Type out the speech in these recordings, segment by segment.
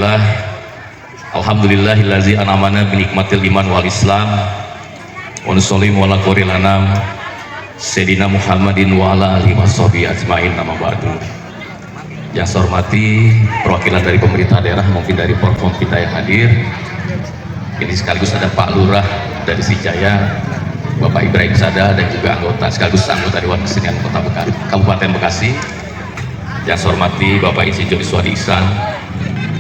Bismillah. Alhamdulillahillazi an'amana binikmatil iman wal islam. Wa nusallimu ala quril anam Sayyidina Muhammadin wa ala alihi washabihi ajmain, nama ba'du. Yang saya hormati perwakilan dari pemerintah daerah, mungkin dari Porkom kita yang hadir. Ini sekaligus ada Pak Lurah dari Sijaya, Bapak Ibrahim Sada, dan juga sekaligus anggota Dewan Kesenian Kota Bekasi, Kabupaten Bekasi. Yang saya hormati Bapak Insinyur Iswadi Ihsan,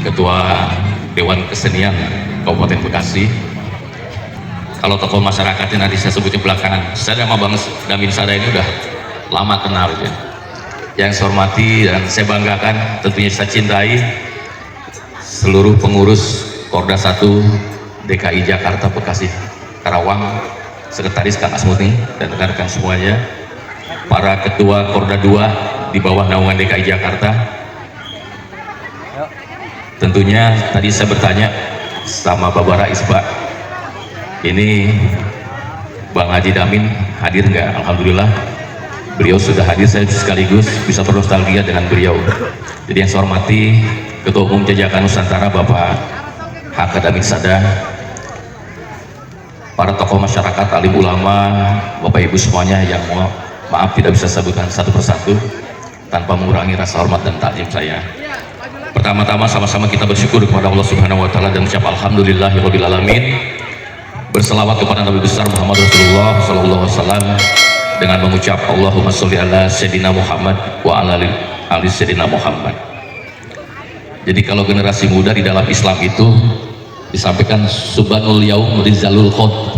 Ketua Dewan Kesenian Kabupaten Bekasi. Kalau tokoh masyarakatnya nanti saya sebutnya belakangan. Saya sama Bang Damin Sada ini udah lama kenal ya. Yang saya hormati dan saya banggakan, tentunya saya cintai seluruh pengurus Korda 1 DKI Jakarta Bekasi Karawang, Sekretaris Kang Asmuni dan rekan-rekan semuanya, para ketua Korda 2 di bawah naungan DKI Jakarta. Tentunya tadi saya bertanya sama Bapak Rais, Pak, ini Bang Haji Damin hadir nggak? Alhamdulillah beliau sudah hadir, saya sekaligus bisa bernostalgia dengan beliau. Jadi yang saya hormati Ketua Umum Jajakan Nusantara Bapak Haka Damin Sada, para tokoh masyarakat, alim ulama, Bapak Ibu semuanya yang maaf tidak bisa sebutkan satu persatu tanpa mengurangi rasa hormat dan takjub saya. Pertama-tama sama-sama kita bersyukur kepada Allah Subhanahu wa taala dan mengucap alhamdulillahirabbil alamin. Berselawat kepada Nabi besar Muhammad Rasulullah sallallahu alaihi wasallam dengan mengucap Allahumma sholli ala sayyidina Muhammad wa ala ali sayyidina Muhammad. Jadi kalau generasi muda di dalam Islam itu disampaikan subhanul yaum rizalul khot.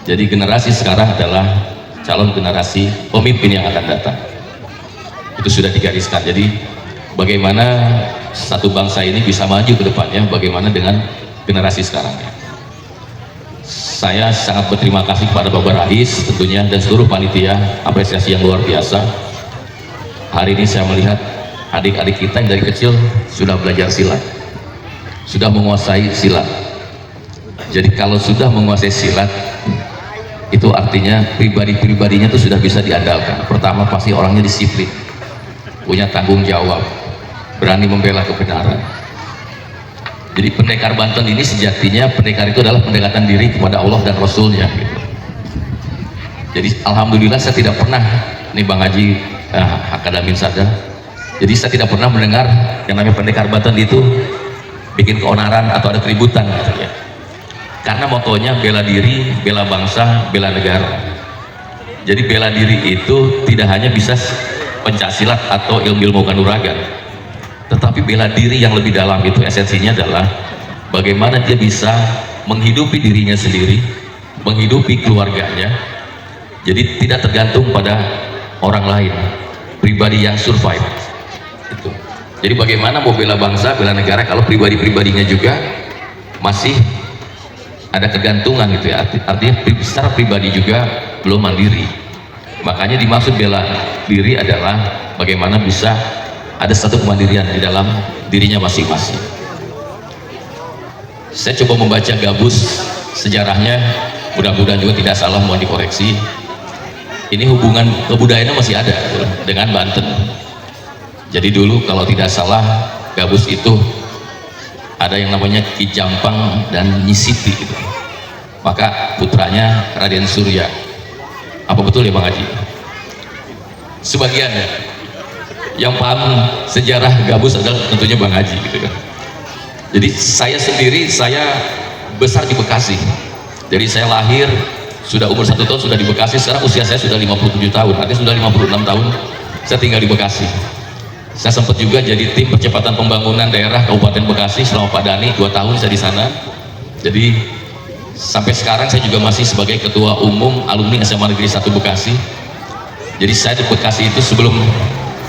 Jadi generasi sekarang adalah calon generasi pemimpin yang akan datang. Itu sudah digariskan. Jadi bagaimana satu bangsa ini bisa maju ke depannya, bagaimana dengan generasi sekarang. Saya sangat berterima kasih kepada Bapak Rais tentunya dan seluruh panitia, apresiasi yang luar biasa. Hari ini saya melihat adik-adik kita yang dari kecil sudah belajar silat, sudah menguasai silat. Jadi kalau sudah menguasai silat, itu artinya pribadinya itu sudah bisa diandalkan. Pertama pasti orangnya disiplin, punya tanggung jawab, berani membela kebenaran. Jadi pendekar Banten ini sejatinya, pendekar itu adalah pendekatan diri kepada Allah dan Rasulnya gitu. Jadi alhamdulillah saya tidak pernah, ini Bang Haji Haka Damin Sada, jadi saya tidak pernah mendengar yang namanya pendekar Banten itu bikin keonaran atau ada keributan gitu ya. Karena motonya bela diri, bela bangsa, bela negara. Jadi bela diri itu tidak hanya bisa pencaksilat atau ilmu-ilmu kanuragan, tetapi bela diri yang lebih dalam itu esensinya adalah bagaimana dia bisa menghidupi dirinya sendiri, menghidupi keluarganya. Jadi tidak tergantung pada orang lain, pribadi yang survive itu. Jadi bagaimana mau bela bangsa, bela negara kalau pribadinya juga masih ada kegantungan gitu ya. Artinya secara pribadi juga belum mandiri. Makanya dimaksud bela diri adalah bagaimana bisa ada satu kemandirian di dalam dirinya masing-masing. Saya coba membaca gabus sejarahnya, mudah-mudahan juga tidak salah, mohon dikoreksi. Ini hubungan kebudayaannya masih ada dengan Banten. Jadi dulu kalau tidak salah gabus itu ada yang namanya Ki Jampang dan Nyi Siti gitu. Maka putranya Raden Surya. Apa betul ya Bang Haji? Sebagian ya. Yang paham sejarah gabus adalah tentunya Bang Haji gitu kan. Jadi saya sendiri, saya besar di Bekasi. Jadi saya lahir sudah umur 1 tahun sudah di Bekasi. Sekarang usia saya sudah 57 tahun, artinya sudah 56 tahun saya tinggal di Bekasi. Saya sempat juga jadi tim percepatan pembangunan daerah Kabupaten Bekasi selama Pak Dani 2 tahun saya di sana. Jadi sampai sekarang saya juga masih sebagai ketua umum alumni SMA Negeri 1 Bekasi. Jadi saya di Bekasi itu sebelum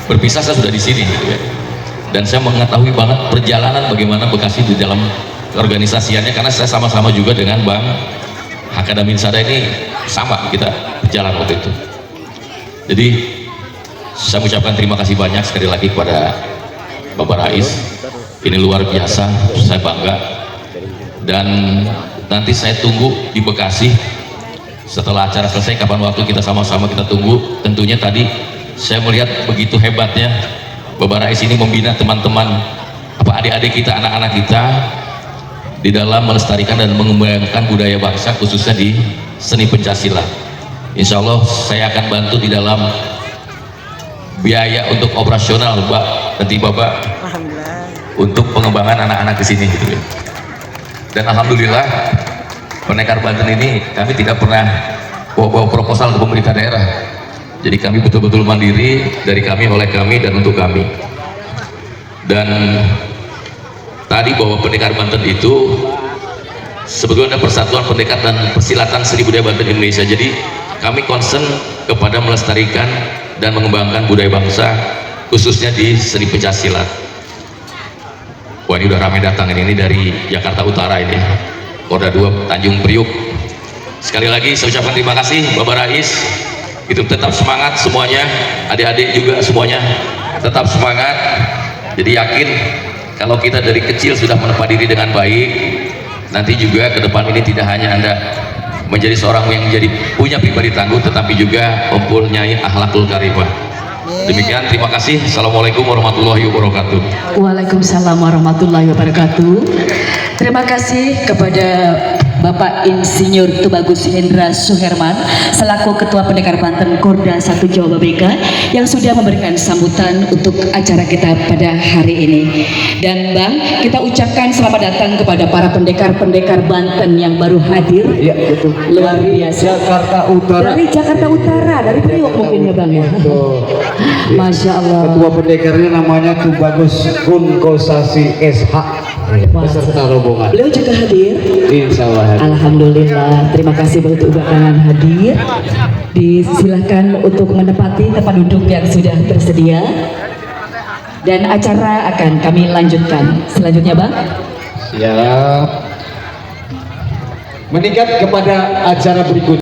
berpisah saya sudah di sini gitu ya. Dan saya mengetahui banget perjalanan bagaimana Bekasi di dalam organisasiannya, karena saya sama-sama juga dengan Bang Haka Damin Sada ini sama kita berjalan waktu itu. Jadi saya mengucapkan terima kasih banyak sekali lagi kepada Bapak Rais. Ini luar biasa, saya bangga. Dan nanti saya tunggu di Bekasi setelah acara selesai, kapan waktu kita sama-sama kita tunggu. Tentunya tadi saya melihat begitu hebatnya Bapak Rais ini membina teman-teman adik-adik kita, anak-anak kita di dalam melestarikan dan mengembangkan budaya bangsa, khususnya di seni pencaksilat. Insya Allah saya akan bantu di dalam biaya untuk operasional, Mbak, nanti Bapak, untuk pengembangan anak-anak di sini gitu ya. Dan alhamdulillah Pendekar Banten ini kami tidak pernah bawa proposal ke pemerintah daerah. Jadi kami betul-betul mandiri, dari kami, oleh kami, dan untuk kami. Dan tadi bahwa Pendekar Banten itu sebetulnya Persatuan Pendekar dan Persilatan Seni Budaya Banten Indonesia. Jadi kami concern kepada melestarikan dan mengembangkan budaya bangsa, khususnya di seni pencaksilat. Wah, ini udah ramai datang ini dari Jakarta Utara ini, Korda 2 Tanjung Priuk. Sekali lagi saya ucapkan terima kasih Bapak Rais. Itu tetap semangat semuanya, adik-adik juga semuanya tetap semangat. Jadi yakin kalau kita dari kecil sudah menempa diri dengan baik, nanti juga ke depan ini tidak hanya Anda menjadi seorang yang punya pribadi tangguh, tetapi juga mempunyai akhlakul karimah. Demikian, terima kasih. Assalamualaikum warahmatullahi wabarakatuh. Waalaikumsalam warahmatullahi wabarakatuh. Terima kasih kepada Bapak Insinyur Tubagus Hendra Suherman selaku Ketua Pendekar Banten Korda 1 Jawa BK yang sudah memberikan sambutan untuk acara kita pada hari ini. Dan Bang, kita ucapkan selamat datang kepada para pendekar-pendekar Banten yang baru hadir. Ya, betul. Luar biasa. Jakarta Utara. Dari Jakarta Utara, dari Priok mungkin ya Bang ya. Masya Allah. Ketua pendekarnya namanya Tubagus Kunkosasi SH. Beserta rombongan. Beliau juga hadir. Insya Allah hadir. Alhamdulillah. Terima kasih untuk belakangan hadir. Disilahkan untuk menempati tempat duduk yang sudah tersedia. Dan acara akan kami lanjutkan. Selanjutnya Bang. Siap. Meningkat kepada acara berikutnya.